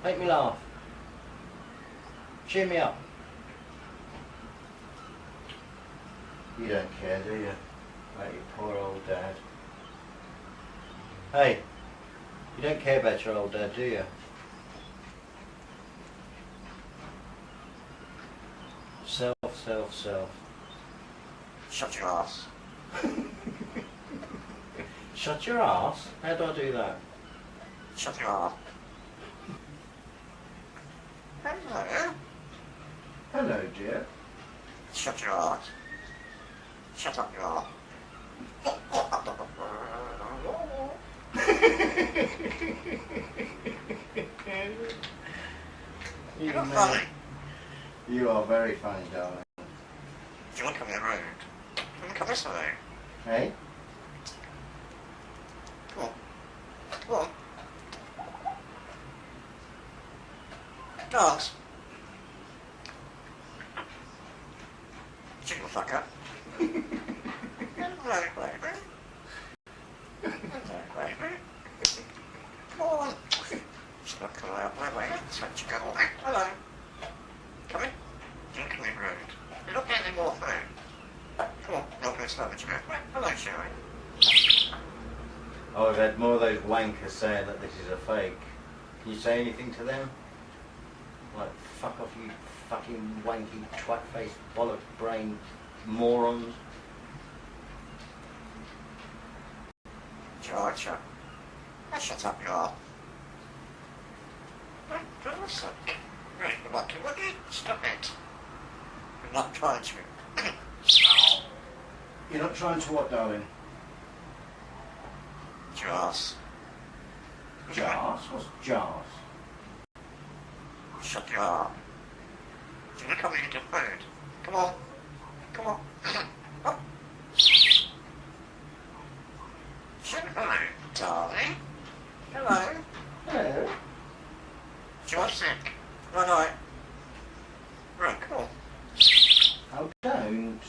Make me laugh. Cheer me up. You don't care, do you? About your poor old dad. Hey, you don't care about your old dad, do you? Self, self, self. Shut your ass. Shut your ass? How do I do that? Shut your ass. Hello. Hello, dear. Shut your ass. Shut up your ass. You're funny. You are very funny, darling. Do you want to come around? Do you want to come this way? Hey? Come on. Come on. Dance. Jiggle fucker. Hello, baby. Hello, baby. Come on. Just not come out my way. Let's let you go. Hello. Come in. Don't come in round. Look at him more phone. Come on. Not going to start with you. Hello, Sherry. Oh, I've had more of those wankers saying that this is a fake. Can you say anything to them? Like, fuck off, you fucking wanky, twat-faced, bollock-brained morons. Georgia. Shut up, you are. Listen. Right, lucky looky. Stop it. I'm not trying to. You're not trying to what, darling? Jaws. Jars? What's jars? Shut your arm. Do you want to come in and get food? Come on. Come on. Oh. Hello, darling. Hello. Hello. Do you want sick? Right, right. Right, come on. Oh, don't.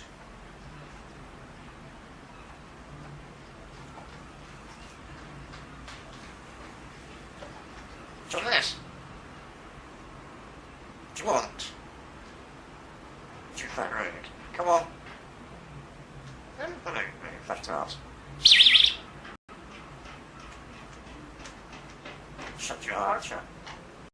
Do you want this? Do you want? You fat rude. Come on. Hello, you fat ass. Shut your archer.